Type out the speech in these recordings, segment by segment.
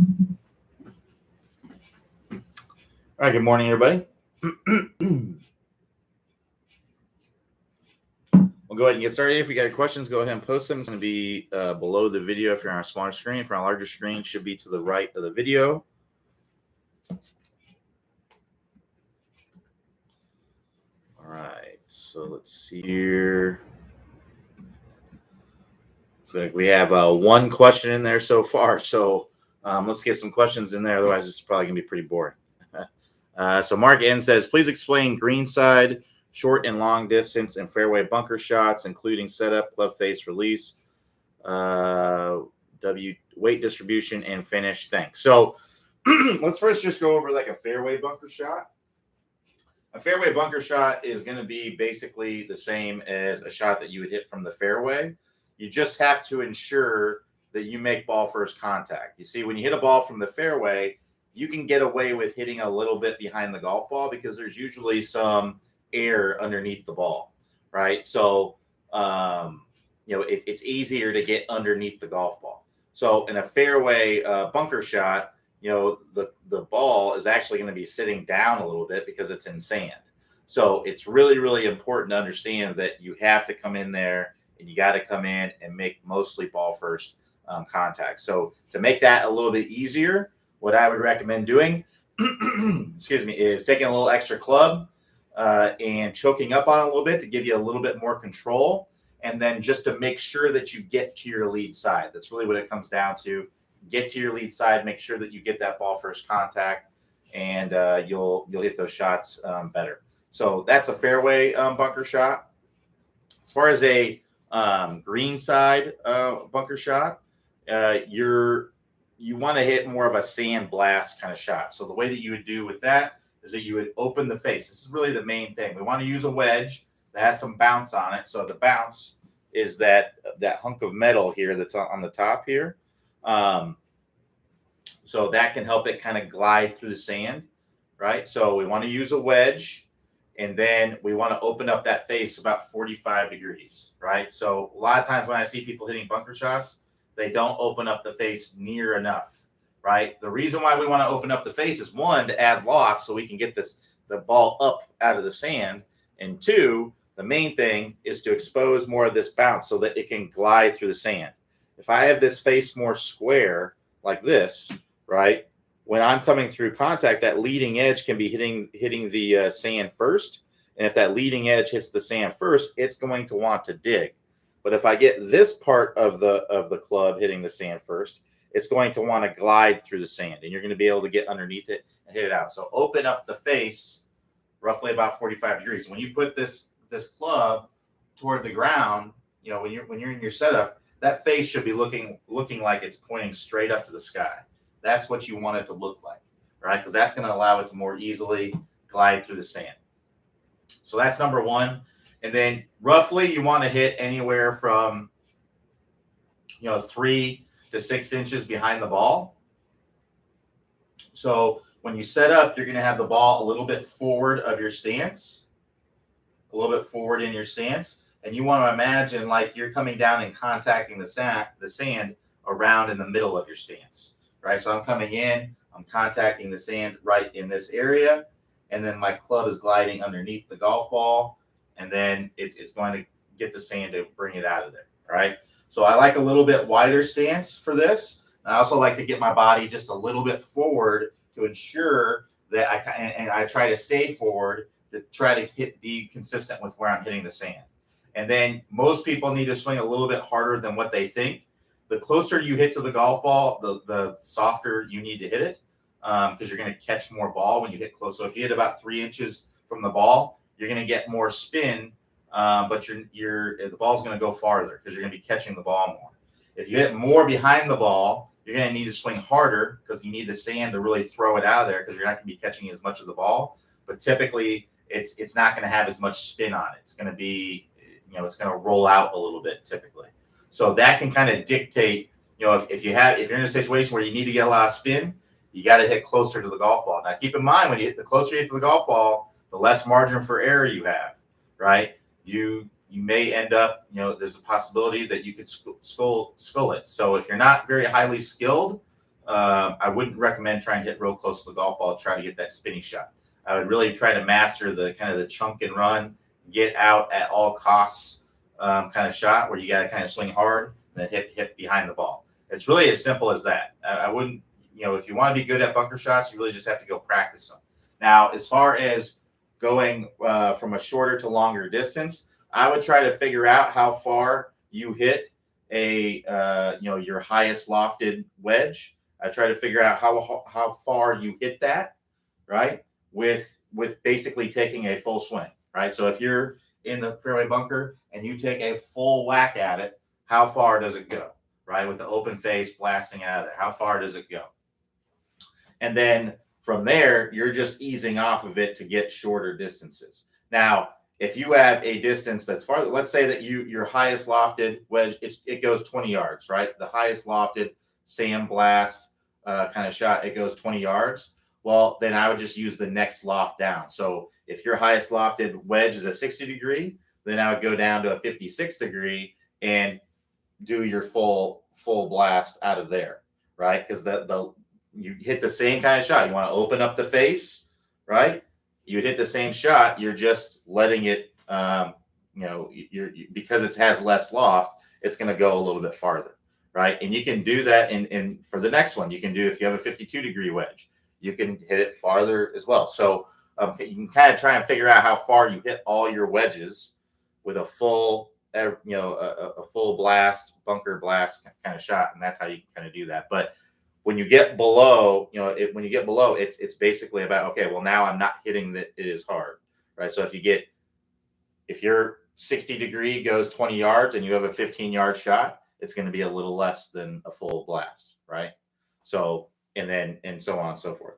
All right, good morning, everybody. We'll go ahead and get started. If you got questions, go ahead and post them. It's going to be below the video if you're on a smaller screen. If you're on a larger screen, it should be to the right of the video. All right, so let's see here. So we have one question in there so far. So let's get some questions in there. Otherwise, it's probably going to be pretty boring. So Mark N says, please explain greenside, short and long distance, and fairway bunker shots, including setup, club face, release, weight distribution, and finish. Thanks. So let's first just go over like a fairway bunker shot. A fairway bunker shot is going to be basically the same as a shot that you would hit from the fairway. You just have to ensure that you make ball first contact. You see, when you hit a ball from the fairway, you can get away with hitting a little bit behind the golf ball because there's usually some air underneath the ball, right? So, it's easier to get underneath the golf ball. So in a fairway bunker shot, the ball is actually going to be sitting down a little bit because it's in sand. So it's really, really important to understand that you have to come in there and you got to come in and make mostly ball first contact. So to make that a little bit easier, what I would recommend doing, excuse me, is taking a little extra club and choking up on it a little bit to give you a little bit more control. And then just to make sure that you get to your lead side. That's really what it comes down to. Get to your lead side, make sure that you get that ball first contact, and you'll hit those shots better. So that's a fairway bunker shot. As far as a green side bunker shot, you want to hit more of a sand blast kind of shot. So the way that you would do with that is that you would open the face. This is really the main thing. We want to use a wedge that has some bounce on it. So the bounce is that hunk of metal here that's on the top here. So that can help it kind of glide through the sand, right? So we want to use a wedge, and then we want to open up that face about 45 degrees, right? So a lot of times when I see people hitting bunker shots, they don't open up the face near enough, right? The reason why we want to open up the face is, one, to add loft so we can get the ball up out of the sand, and two, the main thing is to expose more of this bounce so that it can glide through the sand. If I have this face more square like this, right, when I'm coming through contact, that leading edge can be hitting the sand first. And if that leading edge hits the sand first, it's going to want to dig. But if I get this part of the club hitting the sand first, it's going to want to glide through the sand, and you're going to be able to get underneath it and hit it out. So open up the face roughly about 45 degrees. When you put this club toward the ground, when you're in your setup, that face should be looking like it's pointing straight up to the sky. That's what you want it to look like, right? Because that's going to allow it to more easily glide through the sand. So that's number one. And then roughly you want to hit anywhere from 3 to 6 inches behind the ball. So when you set up, you're going to have the ball a little bit forward of your stance, a little bit forward in your stance. And you want to imagine like you're coming down and contacting the sand around in the middle of your stance, right? So I'm coming in, I'm contacting the sand right in this area, and then my club is gliding underneath the golf ball, and then it's going to get the sand to bring it out of there, right? So I like a little bit wider stance for this. I also like to get my body just a little bit forward to ensure that I try to stay forward to try to be consistent with where I'm hitting the sand. And then most people need to swing a little bit harder than what they think. The closer you hit to the golf ball, the softer you need to hit it because you're going to catch more ball when you hit close. So if you hit about 3 inches from the ball, you're going to get more spin, but the ball's going to go farther because you're going to be catching the ball more. If you hit more behind the ball, you're going to need to swing harder because you need the sand to really throw it out of there because you're not going to be catching as much of the ball. But typically, it's not going to have as much spin on it. It's going to be it's going to roll out a little bit typically. So that can kind of dictate, if you're in a situation where you need to get a lot of spin, you got to hit closer to the golf ball. Now, keep in mind, when the closer you hit to the golf ball, the less margin for error you have, right? You may end up, there's a possibility that you could skull it. So if you're not very highly skilled, I wouldn't recommend trying to hit real close to the golf ball to try to get that spinny shot. I would really try to master the kind of the chunk and run, get out at all costs kind of shot where you got to kind of swing hard and then hit behind the ball. It's really as simple as that. I wouldn't, if you want to be good at bunker shots, you really just have to go practice them. Now, as far as going from a shorter to longer distance, I would try to figure out how far you hit your highest lofted wedge. I try to figure out how far you hit that, right? With basically taking a full swing, right? So if you're in the fairway bunker and you take a full whack at it, how far does it go, right? With the open face blasting out of there, how far does it go? And then from there, you're just easing off of it to get shorter distances. Now, if you have a distance that's farther, let's say that your highest lofted wedge, it goes 20 yards, right? The highest lofted sand blast kind of shot, it goes 20 yards. Well, then I would just use the next loft down. So if your highest lofted wedge is a 60 degree, then I would go down to a 56 degree and do your full blast out of there, right? Because you hit the same kind of shot. You want to open up the face, right? You hit the same shot. You're just letting it, because it has less loft, it's going to go a little bit farther, right? And you can do that in for the next one. You can do, if you have a 52 degree wedge, you can hit it farther as well. So you can kind of try and figure out how far you hit all your wedges with a full, a full blast, bunker blast kind of shot, and that's how you can kind of do that. But when you get below, it's basically about, okay, well, now I'm not hitting that it is hard, right? So if your 60 degree goes 20 yards and you have a 15-yard shot, it's going to be a little less than a full blast, right? So, and so on and so forth.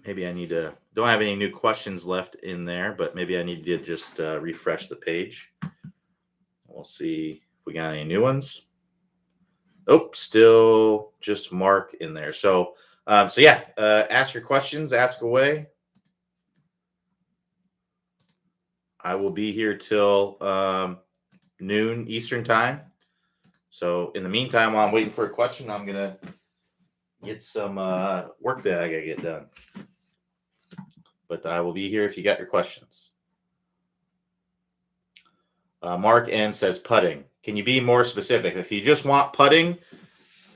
Maybe I need to, don't have any new questions left in there, but maybe I need to just refresh the page. We'll see if we got any new ones. Oh, still just Mark in there. So yeah, ask your questions, ask away. I will be here till noon Eastern time. So in the meantime, while I'm waiting for a question, I'm going to get some work that I got to get done. But I will be here if you got your questions. Mark N says putting. Can you be more specific? If you just want putting,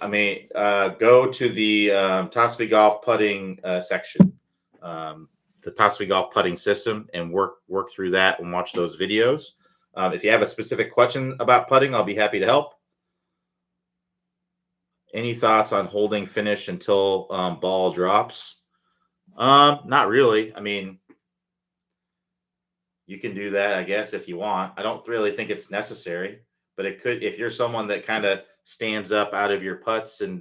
go to the Tosby Golf putting section, the Tosby Golf putting system, and work through that and watch those videos. If you have a specific question about putting, I'll be happy to help. Any thoughts on holding finish until ball drops? Not really. I mean, you can do that, I guess, if you want. I don't really think it's necessary, but it could, if you're someone that kind of stands up out of your putts and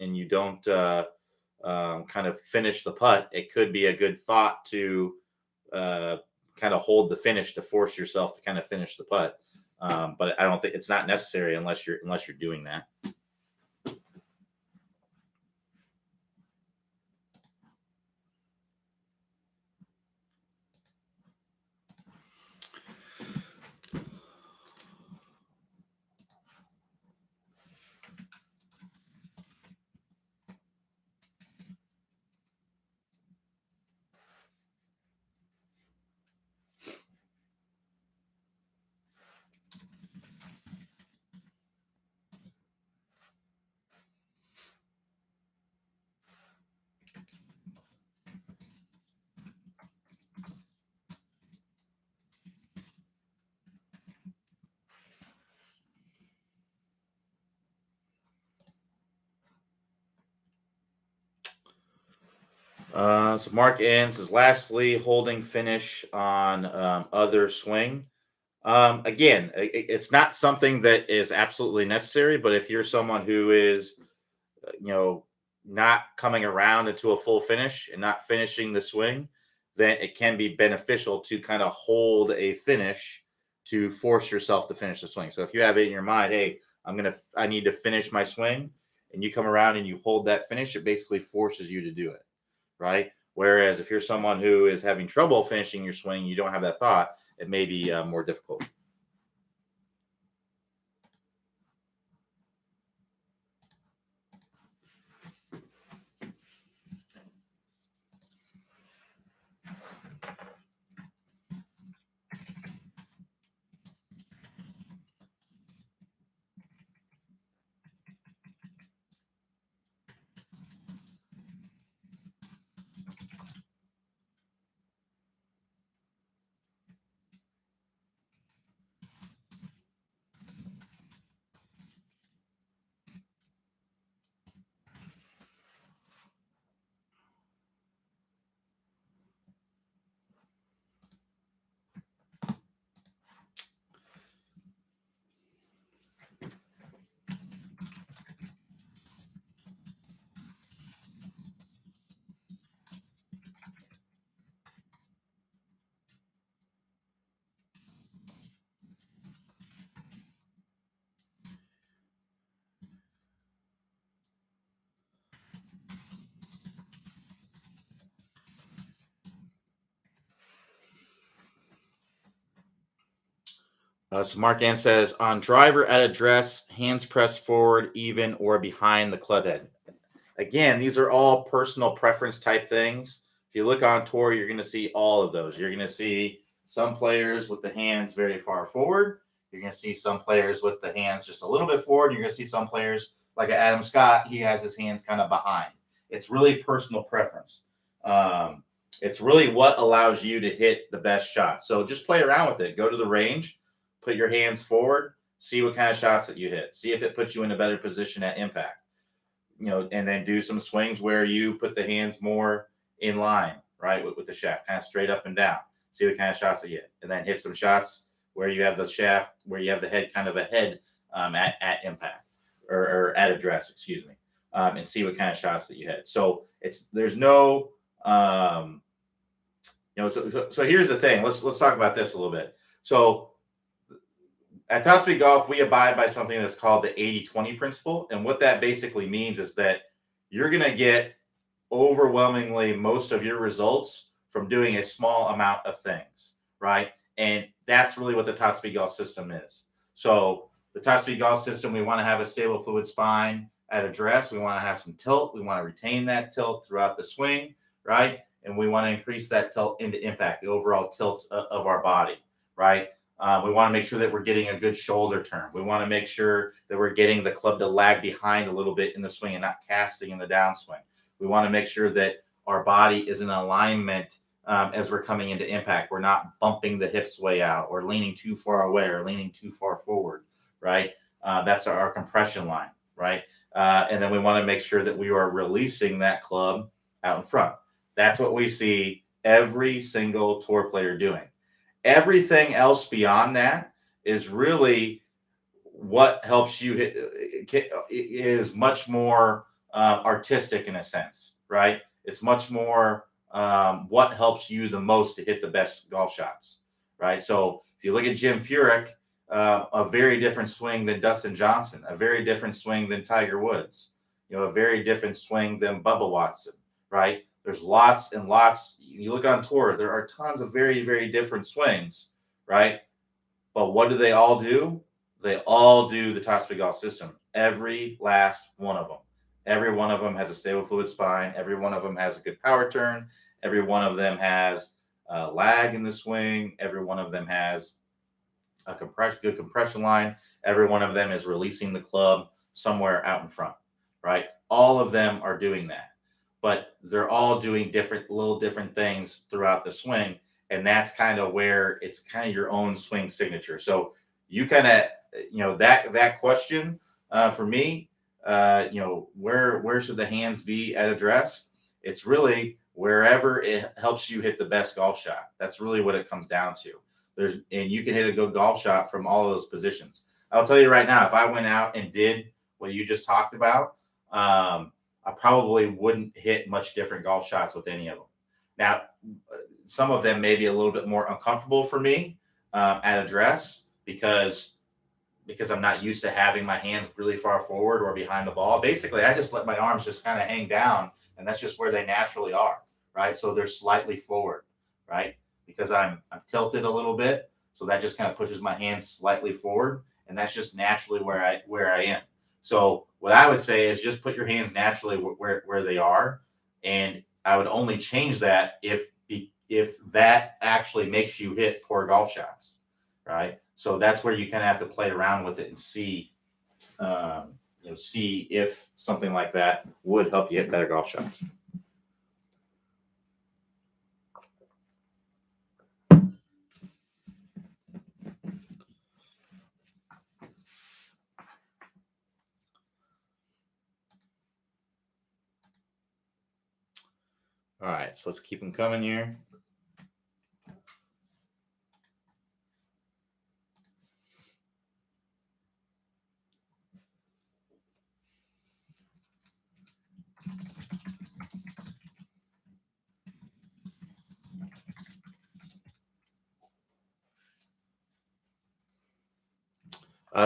you don't kind of finish the putt, it could be a good thought to kind of hold the finish to force yourself to kind of finish the putt. But I don't think it's not necessary unless you're doing that. So Mark N says, lastly, holding finish on other swing. Again, it's not something that is absolutely necessary, but if you're someone who is, not coming around into a full finish and not finishing the swing, then it can be beneficial to kind of hold a finish to force yourself to finish the swing. So if you have it in your mind, hey, I need to finish my swing, and you come around and you hold that finish, it basically forces you to do it. Right. Whereas if you're someone who is having trouble finishing your swing, you don't have that thought, it may be more difficult. So Mark Ann says, on driver at address, hands pressed forward, even or behind the club head. Again, these are all personal preference type things. If you look on tour, you're going to see all of those. You're going to see some players with the hands very far forward. You're going to see some players with the hands just a little bit forward. You're going to see some players like Adam Scott. He has his hands kind of behind. It's really personal preference. It's really what allows you to hit the best shot. So just play around with it. Go to the range, put your hands forward, see what kind of shots that you hit. See if it puts you in a better position at impact. And then do some swings where you put the hands more in line, right, with the shaft, kind of straight up and down. See what kind of shots that you hit, and then hit some shots where you have the shaft, where you have the head kind of ahead at impact or at address, excuse me, and see what kind of shots that you hit. So there's no, so here's the thing. Let's talk about this a little bit. So at Top Speed Golf, we abide by something that's called the 80-20 principle. And what that basically means is that you're going to get overwhelmingly most of your results from doing a small amount of things, right? And that's really what the Top Speed Golf system is. So the Top Speed Golf system, we want to have a stable fluid spine at address. We want to have some tilt. We want to retain that tilt throughout the swing, right? And we want to increase that tilt into impact, the overall tilt of our body, right? We want to make sure that we're getting a good shoulder turn. We want to make sure that we're getting the club to lag behind a little bit in the swing and not casting in the downswing. We want to make sure that our body is in alignment as we're coming into impact. We're not bumping the hips way out or leaning too far away or leaning too far forward, right? That's our compression line, right? And then we want to make sure that we are releasing that club out in front. That's what we see every single tour player doing. Everything else beyond that is really what helps you hit, is much more artistic in a sense, right? It's much more what helps you the most to hit the best golf shots, right? So if you look at Jim Furyk, a very different swing than Dustin Johnson, a very different swing than Tiger Woods, a very different swing than Bubba Watson, right? There's lots and lots. You look on tour, there are tons of very, very different swings, right? But what do they all do? They all do the Top Speed Golf system. Every last one of them. Every one of them has a stable fluid spine. Every one of them has a good power turn. Every one of them has lag in the swing. Every one of them has a good compression line. Every one of them is releasing the club somewhere out in front, right? All of them are doing that. But they're all doing little different things throughout the swing. And that's kind of where it's kind of your own swing signature. So you kind of, that question for me, where should the hands be at address? It's really wherever it helps you hit the best golf shot. That's really what it comes down to. And you can hit a good golf shot from all of those positions. I'll tell you right now, if I went out and did what you just talked about, I probably wouldn't hit much different golf shots with any of them. Now, some of them may be a little bit more uncomfortable for me at address because I'm not used to having my hands really far forward or behind the ball. Basically, I just let my arms just kind of hang down, and that's just where they naturally are, right? So they're slightly forward, right? Because I'm tilted a little bit, so that just kind of pushes my hands slightly forward, and that's just naturally where I am. So what I would say is just put your hands naturally where they are, and I would only change that if that actually makes you hit poor golf shots, right? So that's where you kind of have to play around with it and see if something like that would help you hit better golf shots. All right, so let's keep them coming here.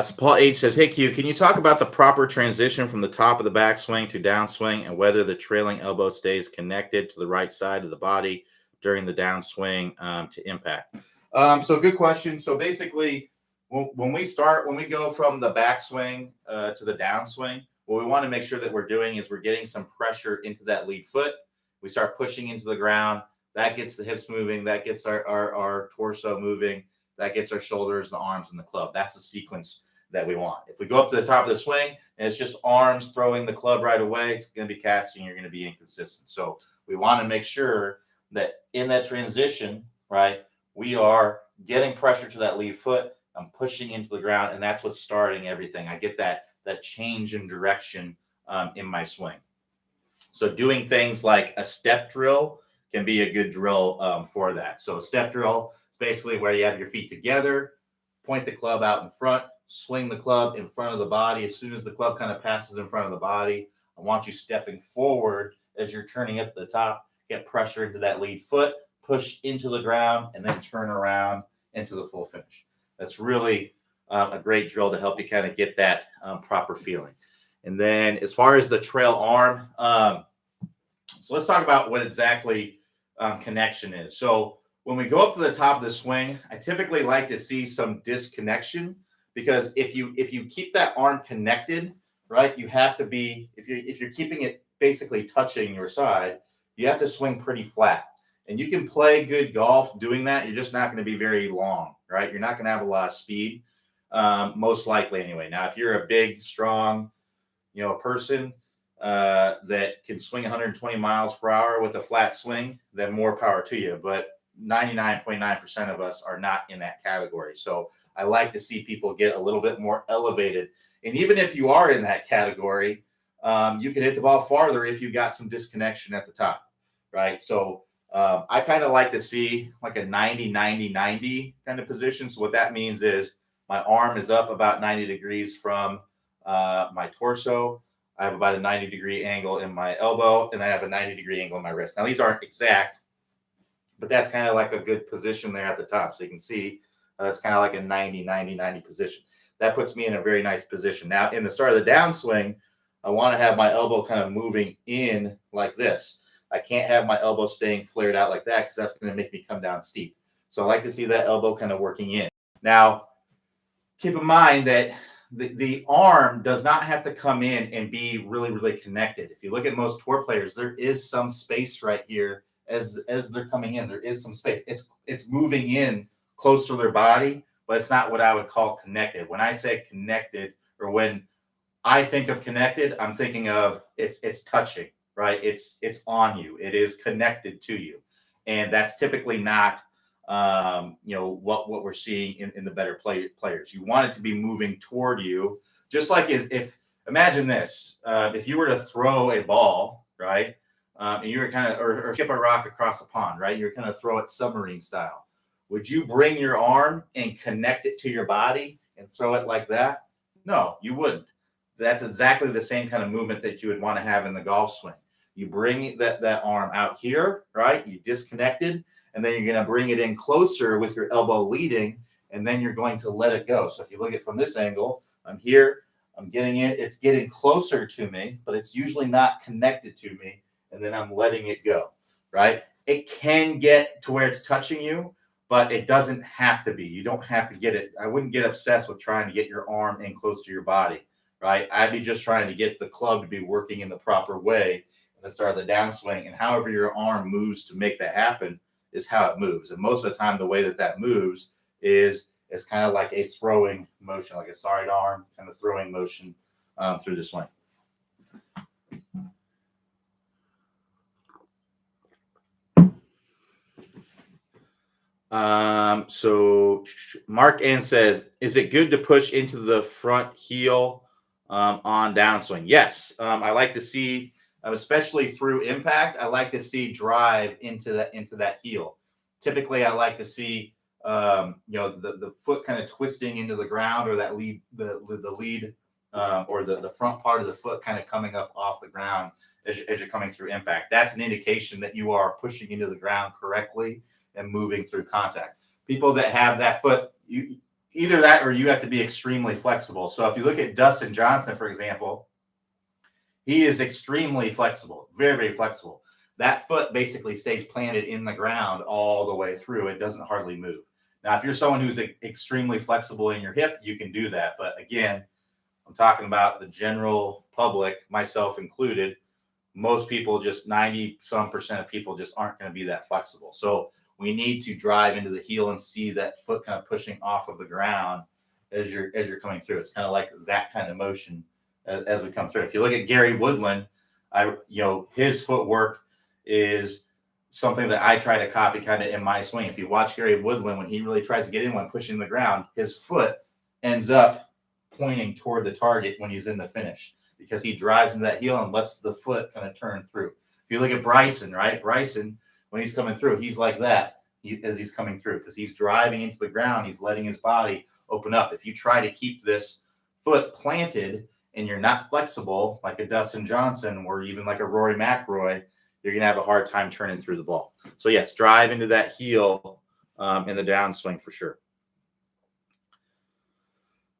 So Paul H says, hey, Q, can you talk about the proper transition from the top of the backswing to downswing and whether the trailing elbow stays connected to the right side of the body during the downswing to impact? So good question. So basically, when we go from the backswing to the downswing, what we want to make sure that we're doing is we're getting some pressure into that lead foot. We start pushing into the ground. That gets the hips moving. That gets our torso moving. That gets our shoulders, the arms, and the club. That's the sequence that we want. If we go up to the top of the swing and it's just arms throwing the club right away, it's going to be casting. You're going to be inconsistent. So we want to make sure that in that transition, right, we are getting pressure to that lead foot. I'm pushing into the ground, and that's what's starting everything. I get that change in direction in my swing. So doing things like a step drill can be a good drill for that. So a step drill is basically where you have your feet together, point the club out in front, swing the club in front of the body. As soon as the club kind of passes in front of the body, I want you stepping forward as you're turning up to the top, get pressure into that lead foot, push into the ground, and then turn around into the full finish. That's really a great drill to help you kind of get that proper feeling. And then as far as the trail arm, so let's talk about what exactly connection is. So when we go up to the top of the swing, I typically like to see some disconnection, because if you keep that arm connected, right, you have to be, if you're keeping it basically touching your side, you have to swing pretty flat. And you can play good golf doing that. You're just not going to be very long, right? You're not going to have a lot of speed, most likely anyway. Now, if you're a big, strong, person that can swing 120 miles per hour with a flat swing, then more power to you. But 99.9% of us are not in that category. So I like to see people get a little bit more elevated. And even if you are in that category, you can hit the ball farther if you got some disconnection at the top, right? So I kind of like to see like a 90-90-90 kind of position. So what that means is my arm is up about 90 degrees from my torso. I have about a 90-degree angle in my elbow, and I have a 90-degree angle in my wrist. Now, these aren't exact, but that's kind of like a good position there at the top. So you can see it's kind of like a 90-90-90 position. That puts me in a very nice position. Now, in the start of the downswing, I want to have my elbow kind of moving in like this. I can't have my elbow staying flared out like that, because that's going to make me come down steep. So I like to see that elbow kind of working in. Now, keep in mind that the arm does not have to come in and be really, really connected. If you look at most tour players, there is some space right here as they're coming in. There is some space. It's moving in close to their body, but it's not what I would call connected. When I say connected, or when I think of connected, I'm thinking of it's touching, right? It's on you. It is connected to you. And that's typically not what we're seeing in the better players. You want it to be moving toward you, just like if imagine this, if you were to throw a ball, right, and you were kind of or chip a rock across a pond, right, you're kind of throw it submarine style. Would you bring your arm and connect it to your body and throw it like that? No, you wouldn't. That's exactly the same kind of movement that you would want to have in the golf swing. You bring that arm out here, right? You disconnected, and then you're going to bring it in closer with your elbow leading, and then you're going to let it go. So if you look at it from this angle, I'm here, I'm getting it, it's getting closer to me, but it's usually not connected to me, and then I'm letting it go, right? It can get to where it's touching you, but it doesn't have to be. You don't have to get it. I wouldn't get obsessed with trying to get your arm in close to your body, right? I'd be just trying to get the club to be working in the proper way at the start of the downswing, and however your arm moves to make that happen is how it moves. And most of the time, the way that moves is kind of like a throwing motion, like a sidearm kind of throwing motion through the swing. So Mark N says, is it good to push into the front heel on downswing? Yes. I like to see, especially through impact, I like to see drive into that heel. Typically, I like to see the foot kind of twisting into the ground, or that lead, the lead or the front part of the foot kind of coming up off the ground as you're coming through impact. That's an indication that you are pushing into the ground correctly and moving through contact. People that have that foot, either that or you have to be extremely flexible. So if you look at Dustin Johnson, for example, he is extremely flexible, very, very flexible. That foot basically stays planted in the ground all the way through. It doesn't hardly move. Now, if you're someone who's extremely flexible in your hip, you can do that. But again, I'm talking about the general public, myself included. Most people, just 90% of people just aren't going to be that flexible. So we need to drive into the heel and see that foot kind of pushing off of the ground as you're coming through. It's kind of like that kind of motion as we come through. If you look at Gary Woodland, his footwork is something that I try to copy kind of in my swing. If you watch Gary Woodland, when he really tries to get in one pushing the ground, his foot ends up pointing toward the target when he's in the finish, because he drives into that heel and lets the foot kind of turn through. If you look at Bryson, right? Bryson, when he's coming through, he's like that as he's coming through, because he's driving into the ground. He's letting his body open up. If you try to keep this foot planted and you're not flexible, like a Dustin Johnson or even like a Rory McIlroy, you're going to have a hard time turning through the ball. So yes, drive into that heel in the downswing for sure.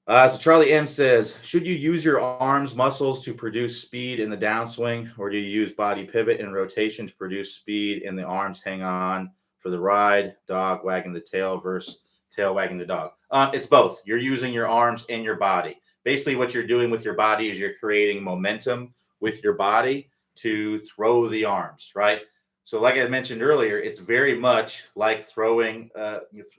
So Charlie M says, should you use your arms muscles to produce speed in the downswing, or do you use body pivot and rotation to produce speed in the arms hang on for the ride, dog wagging the tail versus tail wagging the dog? It's both. You're using your arms and your body. Basically, what you're doing with your body is you're creating momentum with your body to throw the arms, right? So like I mentioned earlier, it's very much like throwing,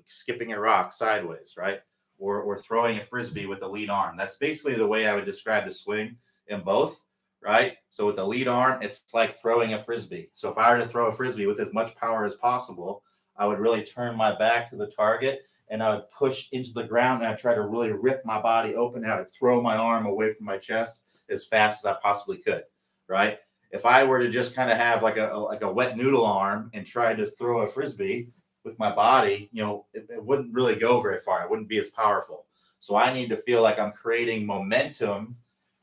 skipping a rock sideways, right? Or throwing a Frisbee with the lead arm. That's basically the way I would describe the swing in both, right? So with the lead arm, it's like throwing a Frisbee. So if I were to throw a Frisbee with as much power as possible, I would really turn my back to the target and I would push into the ground and I'd try to really rip my body open. I would throw my arm away from my chest as fast as I possibly could, right? If I were to just kind of have like a wet noodle arm and try to throw a Frisbee with my body, it wouldn't really go very far. It wouldn't be as powerful. So I need to feel like I'm creating momentum,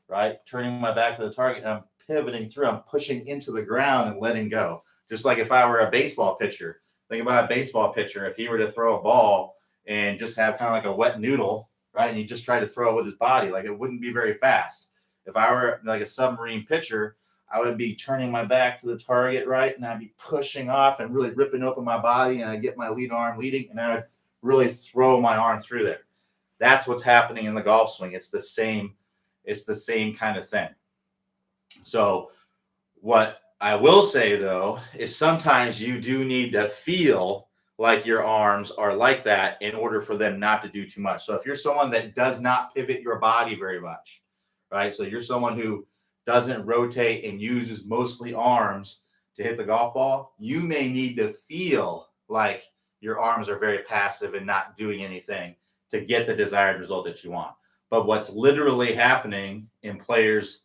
right? Turning my back to the target and I'm pivoting through. I'm pushing into the ground and letting go. Just like if I were a baseball pitcher. Think about a baseball pitcher. If he were to throw a ball and just have kind of like a wet noodle, right? And he just try to throw it with his body, like it wouldn't be very fast. If I were like a submarine pitcher, I would be turning my back to the target, right? And I'd be pushing off and really ripping open my body. And I'd get my lead arm leading and I would really throw my arm through there. That's what's happening in the golf swing. It's the same kind of thing. So what I will say, though, is sometimes you do need to feel like your arms are like that in order for them not to do too much. So if you're someone that does not pivot your body very much, right? So you're someone who doesn't rotate and uses mostly arms to hit the golf ball, you may need to feel like your arms are very passive and not doing anything to get the desired result that you want. But what's literally happening in players,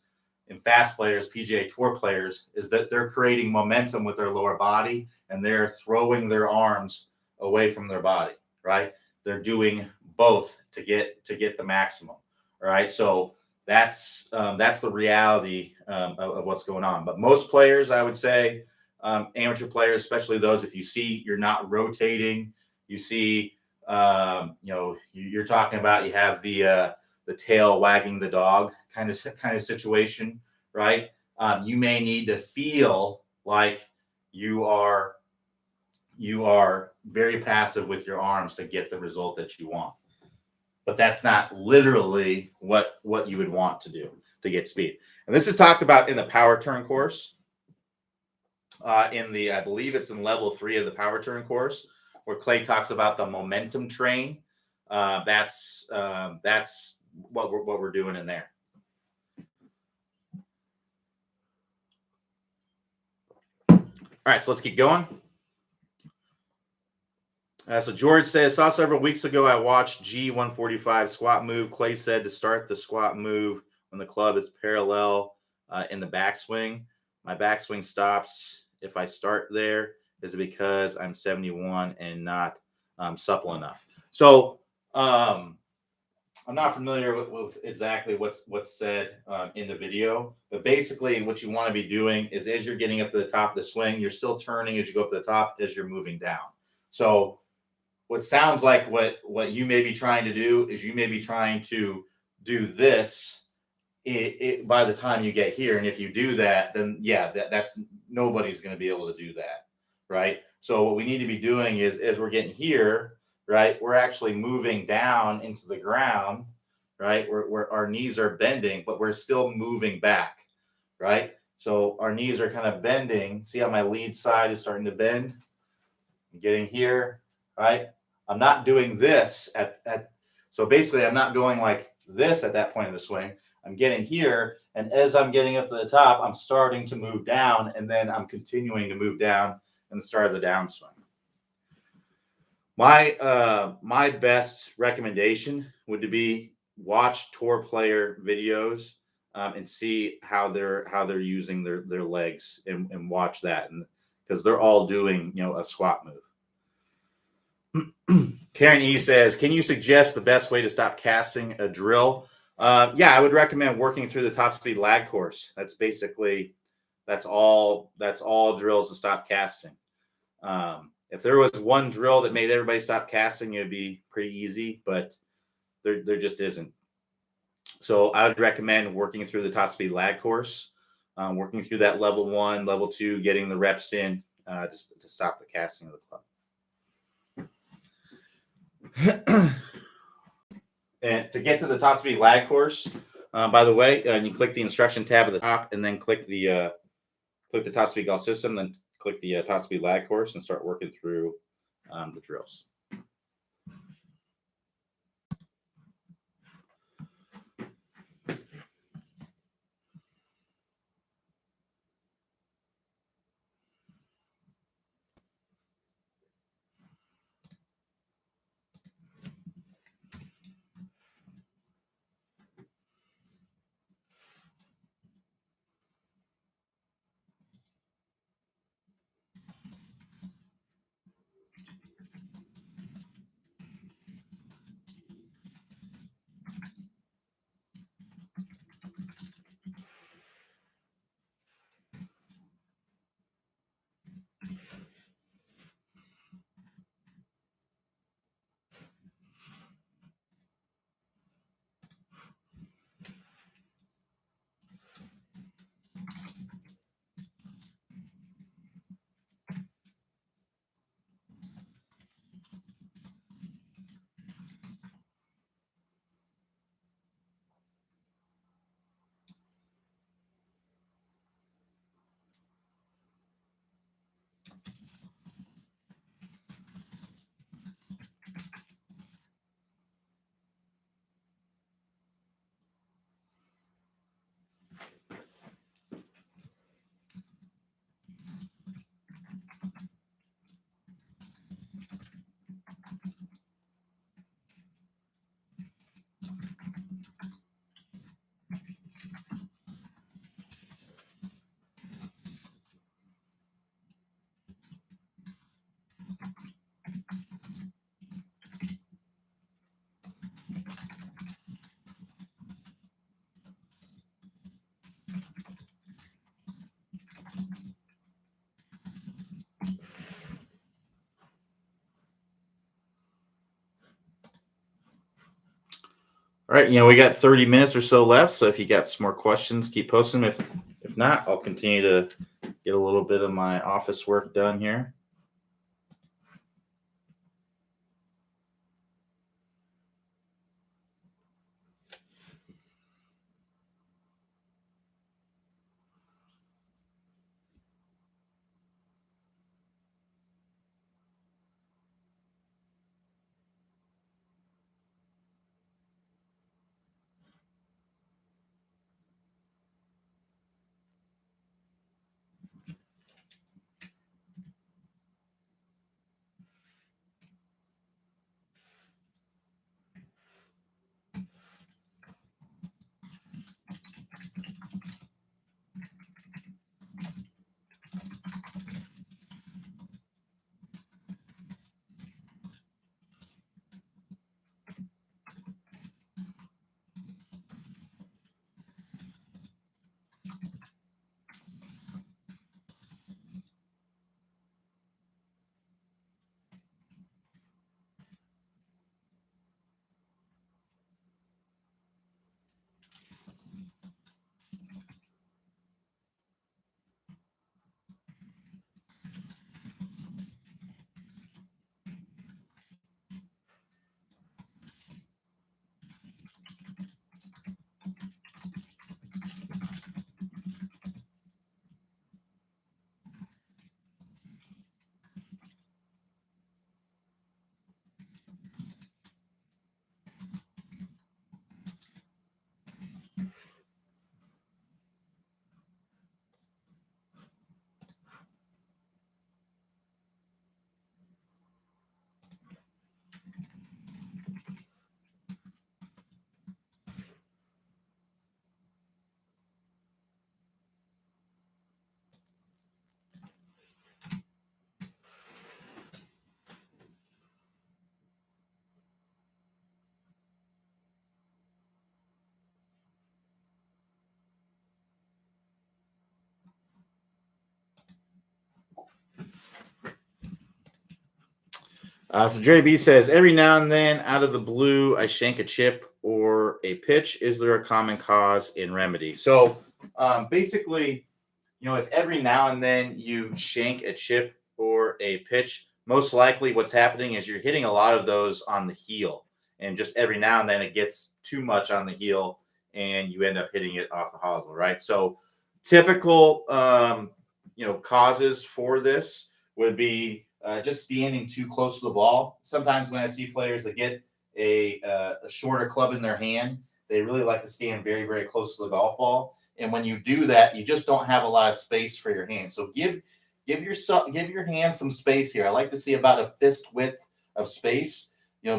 in fast players, PGA Tour players, is that they're creating momentum with their lower body and they're throwing their arms away from their body, right? They're doing both to get the maximum, all right? So that's the reality of what's going on. But most players, I would say, amateur players, especially those, if you see you're not rotating, you see, you're talking about, you have the tail wagging the dog kind of situation, right? You may need to feel like you are very passive with your arms to get the result that you want. But that's not literally what you would want to do to get speed. And this is talked about in the power turn course. I believe it's in level 3 of the power turn course, where Clay talks about the momentum train. That's what we're doing in there. All right, so let's keep going. So George says, saw several weeks ago, I watched G145 squat move. Clay said to start the squat move when the club is parallel in the backswing. My backswing stops if I start there. Is it because I'm 71 and not supple enough? So I'm not familiar with exactly what's said in the video, but basically what you want to be doing is, as you're getting up to the top of the swing, you're still turning as you go up to the top as you're moving down. So what sounds like what you may be trying to do is you may be trying to do this by the time you get here. And if you do that, then yeah, that's nobody's going to be able to do that, right? So what we need to be doing is, as we're getting here, right? We're actually moving down into the ground, right? Where our knees are bending, but we're still moving back, right? So our knees are kind of bending. See how my lead side is starting to bend? I'm getting here, right? I'm not doing this so basically I'm not going like this at that point of the swing. I'm getting here, and as I'm getting up to the top, I'm starting to move down, and then I'm continuing to move down in the start of the downswing. My best recommendation would be watch tour player videos and see how they're using their legs and watch that, and because they're all doing a squat move. Karen E says, can you suggest the best way to stop casting a drill? Yeah, I would recommend working through the top speed lag course. That's all drills to stop casting. If there was one drill that made everybody stop casting, it would be pretty easy, but there just isn't. So I would recommend working through the top speed lag course, working through that level 1, level 2, getting the reps in just to stop the casting of the club. And to get to the top speed lag course, by the way, you click the instruction tab at the top, and then click the top speed golf system, then click the top speed lag course, and start working through the drills. All right, we got 30 minutes or so left. So if you got some more questions, keep posting them. If not, I'll continue to get a little bit of my office work done here. So Jerry B says, every now and then, out of the blue, I shank a chip or a pitch. Is there a common cause in remedy? So basically, if every now and then you shank a chip or a pitch, most likely what's happening is you're hitting a lot of those on the heel. And just every now and then it gets too much on the heel and you end up hitting it off the hosel, right? So typical, causes for this would be just standing too close to the ball. Sometimes when I see players that get a shorter club in their hand, they really like to stand very, very close to the golf ball. And when you do that, you just don't have a lot of space for your hands. So give your hands some space here. I like to see about a fist width of space,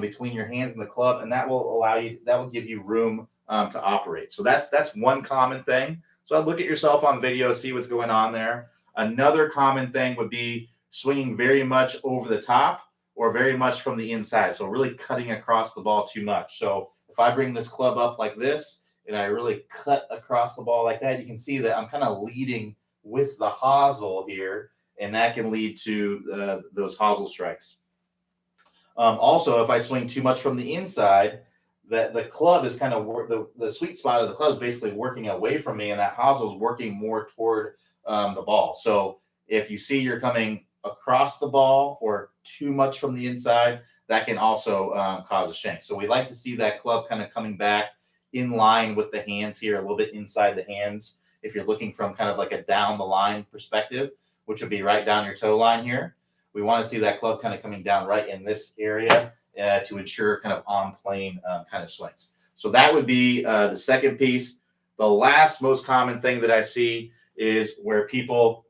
between your hands and the club, and that will give you room to operate. So that's one common thing. So I'd look at yourself on video, see what's going on there. Another common thing would be swinging very much over the top or very much from the inside. So really cutting across the ball too much. So if I bring this club up like this and I really cut across the ball like that, you can see that I'm kind of leading with the hosel here, and that can lead to those hosel strikes. Also, if I swing too much from the inside, the club is kind of the sweet spot of the club is basically working away from me, and that hosel is working more toward the ball. So if you see you're coming across the ball or too much from the inside, that can also cause a shank. So we like to see that club kind of coming back in line with the hands here, a little bit inside the hands. If you're looking from kind of like a down the line perspective, which would be right down your toe line here, we want to see that club kind of coming down right in this area to ensure kind of on plane kind of swings. So that would be the second piece. The last most common thing that I see is where people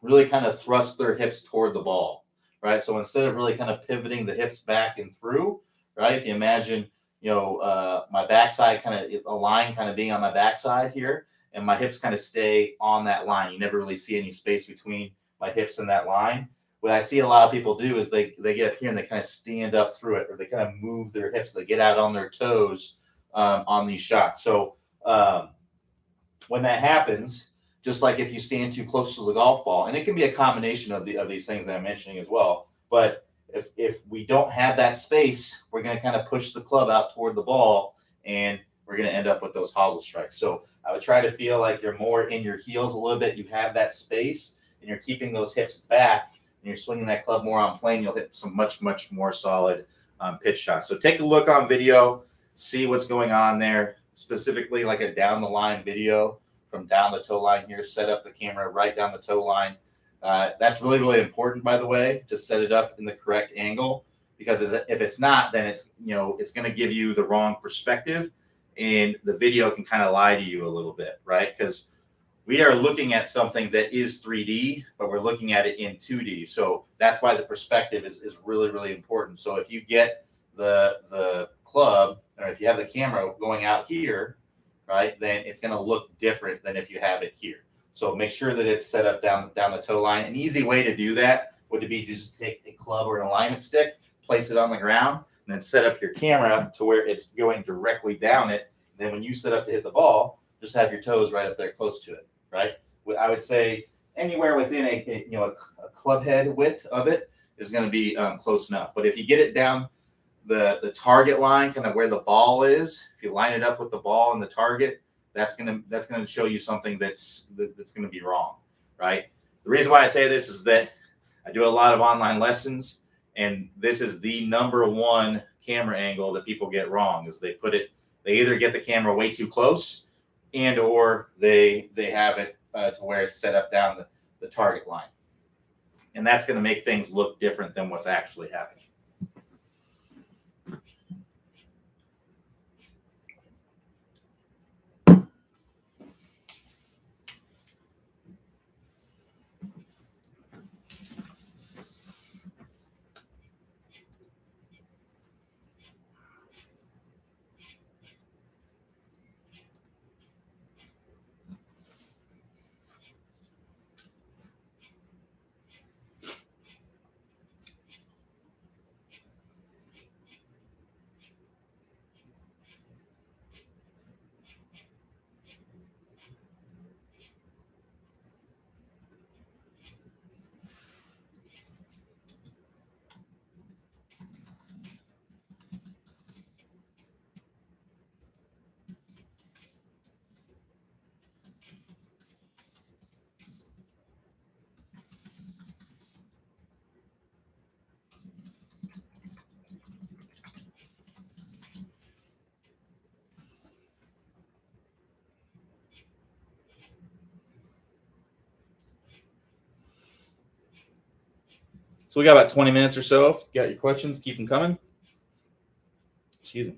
really kind of thrust their hips toward the ball, right? So instead of really kind of pivoting the hips back and through, right? If you imagine, my backside kind of a line kind of being on my backside here, and my hips kind of stay on that line. You never really see any space between my hips and that line. What I see a lot of people do is they get up here and they kind of stand up through it, or they kind of move their hips. They get out on their toes on these shots. So when that happens, just like if you stand too close to the golf ball, and it can be a combination of these things that I'm mentioning as well. But if we don't have that space, we're going to kind of push the club out toward the ball, and we're going to end up with those hosel strikes. So I would try to feel like you're more in your heels a little bit. You have that space, and you're keeping those hips back, and you're swinging that club more on plane. You'll hit some much, much more solid pitch shots. So take a look on video, see what's going on there, specifically like a down the line video from down the toe line here. Set up the camera right down the toe line. That's really, really important, by the way, to set it up in the correct angle, because if it's not, then it's going to give you the wrong perspective, and the video can kind of lie to you a little bit, right? Because we are looking at something that is 3D, but we're looking at it in 2D. So that's why the perspective is really, really important. So if you get the club, or if you have the camera going out here, right, then it's going to look different than if you have it here. So make sure that it's set up down the toe line. An easy way to do that would be to just take a club or an alignment stick, place it on the ground, and then set up your camera to where it's going directly down it. And then when you set up to hit the ball, just have your toes right up there close to it, right? I would say anywhere within a club head width of it is going to be close enough. But if you get it down the target line, kind of where the ball is, if you line it up with the ball and the target, that's gonna show you something that's gonna be wrong, right? The reason why I say this is that I do a lot of online lessons, and this is the number one camera angle that people get wrong. Is they either get the camera way too close, and or they have it to where it's set up down the target line, and that's going to make things look different than what's actually happening. So we got about 20 minutes or so. Got your questions? Keep them coming. Excuse me.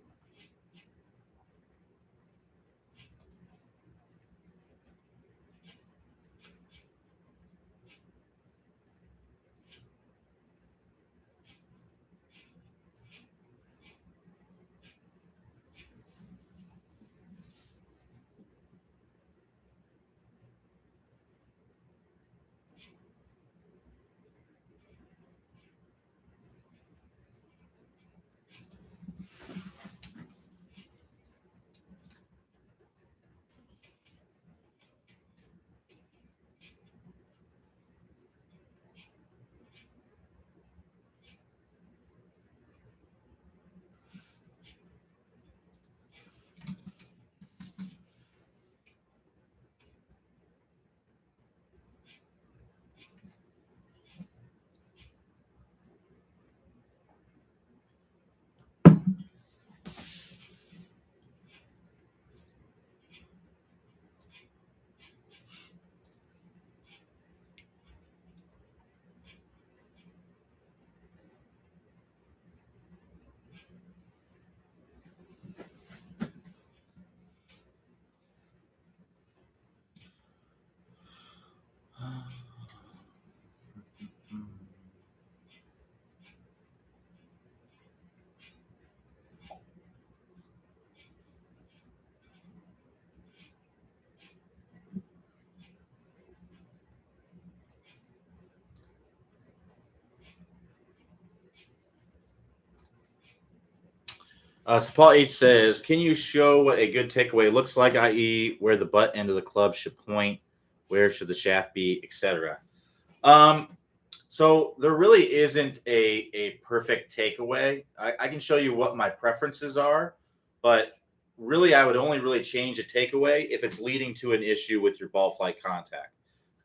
So Paul H says, can you show what a good takeaway looks like, i.e., where the butt end of the club should point, where should the shaft be, etc.? So there really isn't a perfect takeaway. I can show you what my preferences are, but really I would only really change a takeaway if it's leading to an issue with your ball flight contact.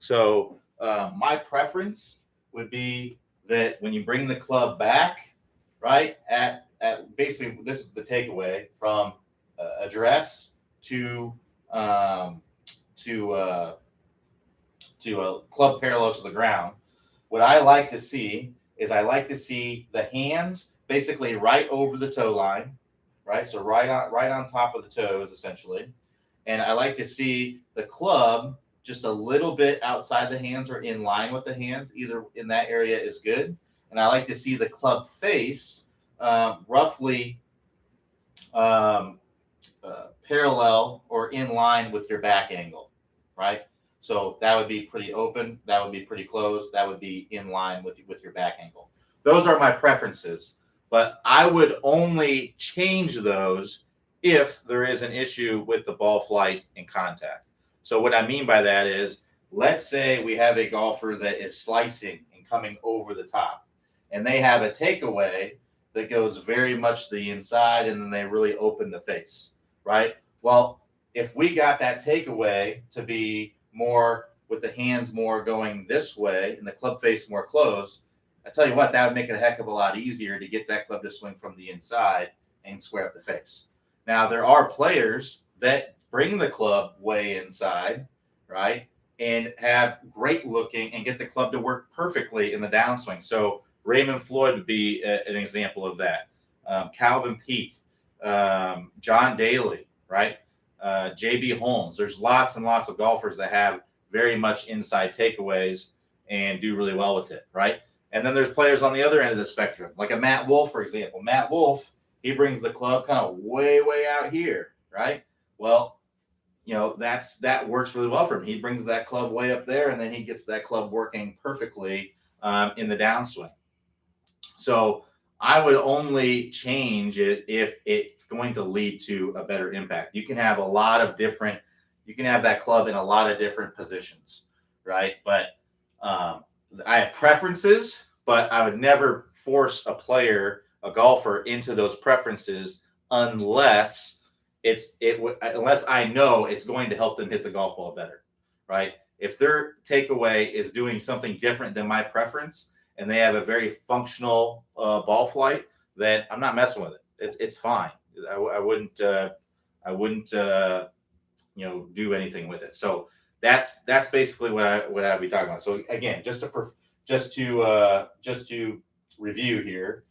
So my preference would be that when you bring the club back, right, at basically this is the takeaway from address to to a club parallel to the ground. What I like to see is I like to see the hands basically right over the toe line, right? So right on top of the toes essentially. And I like to see the club just a little bit outside the hands or in line with the hands. Either in that area is good. And I like to see the club face roughly parallel or in line with your back angle, right? So that would be pretty open. That would be pretty closed. That would be in line with your back angle. Those are my preferences, but I would only change those if there is an issue with the ball flight and contact. So what I mean by that is, let's say we have a golfer that is slicing and coming over the top, and they have a takeaway that goes very much to the inside, and then they really open the face, right? Well, if we got that takeaway to be more with the hands more going this way and the club face more closed, I tell you what, that would make it a heck of a lot easier to get that club to swing from the inside and square up the face. Now, there are players that bring the club way inside, right, and have great looking and get the club to work perfectly in the downswing. So Raymond Floyd would be an example of that. Calvin Peete, John Daly, right? JB Holmes. There's lots and lots of golfers that have very much inside takeaways and do really well with it, right? And then there's players on the other end of the spectrum, like a Matt Wolff, for example. Matt Wolff, he brings the club kind of way out here, right? Well, you know, that works really well for him. He brings that club way up there, and then he gets that club working perfectly in the downswing. So I would only change it if it's going to lead to a better impact. You can have you can have that club in a lot of different positions, right? But I have preferences, but I would never force a golfer into those preferences unless unless I know it's going to help them hit the golf ball better, right? If their takeaway is doing something different than my preference, and they have a very functional ball flight, then I'm not messing with it. It's fine. I wouldn't do anything with it. So that's basically what I'd be talking about. So again, just just to review here,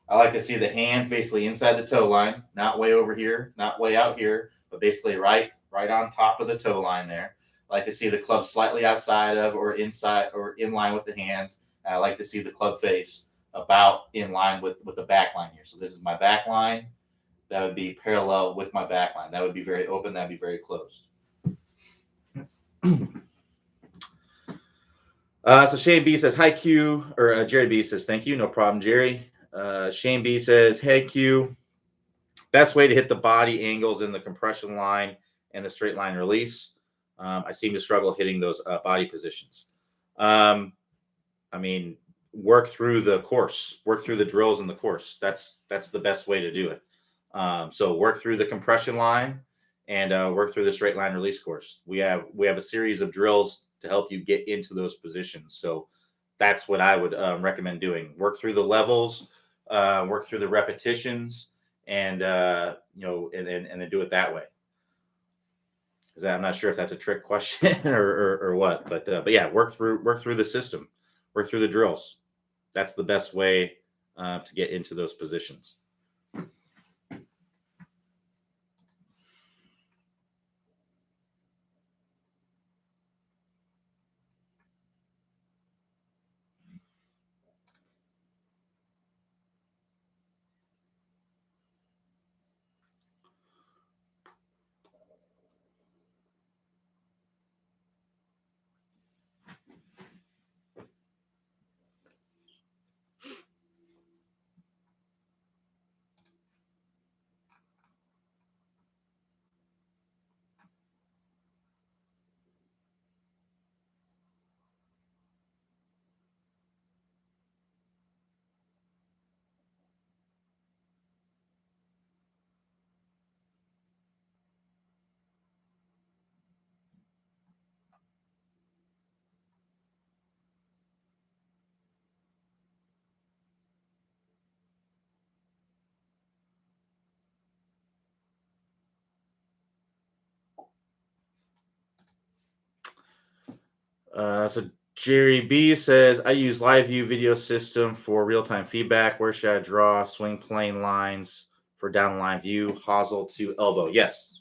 I like to see the hands basically inside the toe line, not way over here, not way out here, but basically right on top of the toe line there. I like to see the club slightly outside of or inside or in line with the hands. And I like to see the club face about in line with the back line here. So this is my back line. That would be parallel with my back line. That would be very open. That would be very closed. So Shane B says, hi, Q. Or Jerry B says, thank you. No problem, Jerry. Shane B says, hey, Q. Best way to hit the body angles in the compression line and the straight line release. I seem to struggle hitting those body positions. I mean, work through the course, work through the drills in the course. That's the best way to do it. So work through the compression line and work through the straight line release course. We have a series of drills to help you get into those positions. So that's what I would recommend doing. Work through the levels, work through the repetitions, and and then do it that way. I'm not sure if that's a trick question or what, but yeah, work through the system, work through the drills. That's the best way to get into those positions. So Jerry B says, I use live view video system for real-time feedback. Where should I draw swing plane lines for down line view, hosel to elbow? Yes.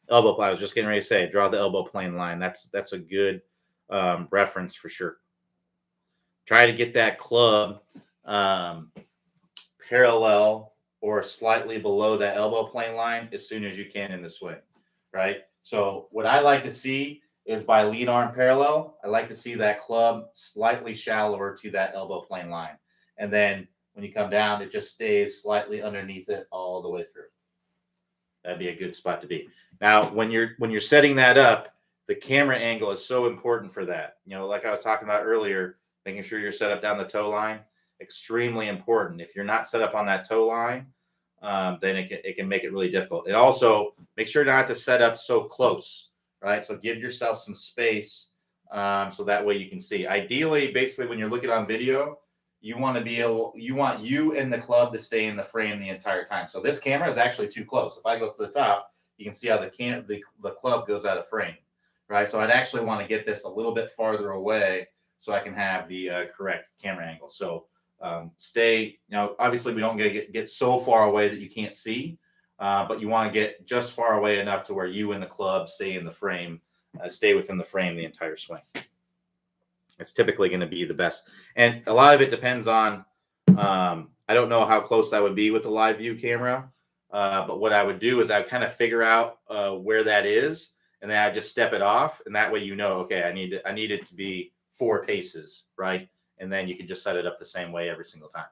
Elbow. I was just getting ready to say, draw the elbow plane line. That's a good reference for sure. Try to get that club parallel or slightly below that elbow plane line as soon as you can in the swing, right? So what I like to see is by lead arm parallel, I like to see that club slightly shallower to that elbow plane line. And then when you come down, it just stays slightly underneath it all the way through. That'd be a good spot to be. Now, when you're setting that up, the camera angle is so important for that. Like I was talking about earlier, making sure you're set up down the toe line, extremely important. If you're not set up on that toe line, then it can make it really difficult. And also make sure not to set up so close, right? So give yourself some space so that way you can see. Ideally, basically, when you're looking on video, you want you and the club to stay in the frame the entire time. So this camera is actually too close. If I go to the top, you can see how the club goes out of frame, right? So I'd actually want to get this a little bit farther away so I can have the correct camera angle. So stay, obviously we don't get so far away that you can't see, but you want to get just far away enough to where you and the club stay in the frame, stay within the frame the entire swing. It's typically going to be the best. And a lot of it depends on, I don't know how close that would be with the live view camera, but what I would do is I would kind of figure out where that is, and then I just step it off, and that way okay, I need it to be 4 paces, right? And then you can just set it up the same way every single time.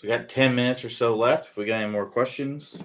we got 10 minutes or so left. If we got any more questions?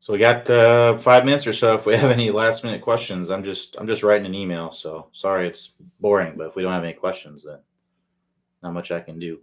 So we got 5 minutes or so. If we have any last minute questions, I'm just writing an email. So sorry, it's boring. But if we don't have any questions, then not much I can do.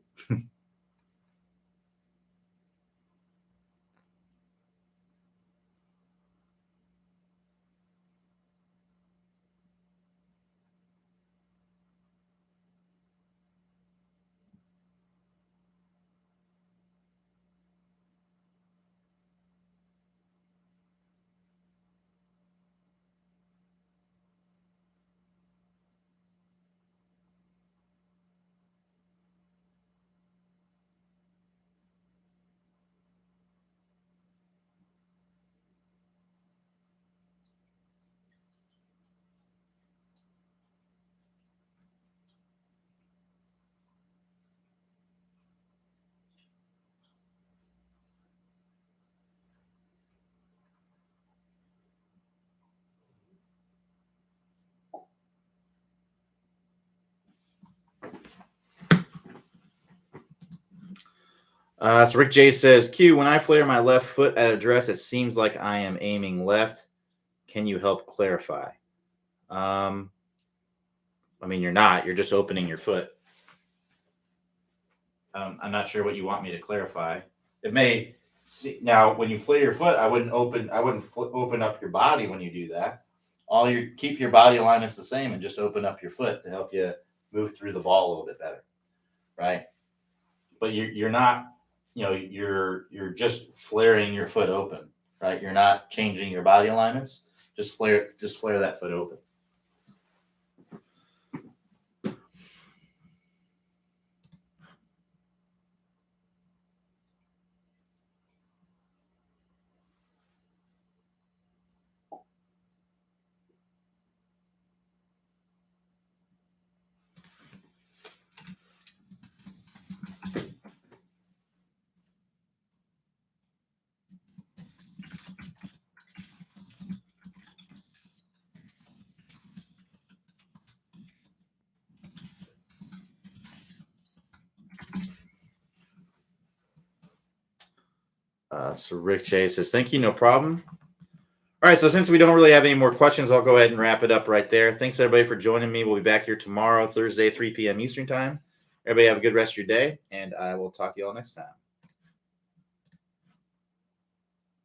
So Rick J says, Q, when I flare my left foot at address, it seems like I am aiming left. Can you help clarify? I mean, you're not. You're just opening your foot. I'm not sure what you want me to clarify. It may now when you flare your foot, I wouldn't open up your body when you do that. Keep your body alignments the same and just open up your foot to help you move through the ball a little bit better, right? But you're not, you're just flaring your foot open, right? You're not changing your body alignments. Just flare that foot open. So Rick J says, thank you, no problem. All right, so since we don't really have any more questions, I'll go ahead and wrap it up right there. Thanks, everybody, for joining me. We'll be back here tomorrow, Thursday, 3 p.m. Eastern Time. Everybody have a good rest of your day, and I will talk to you all next time.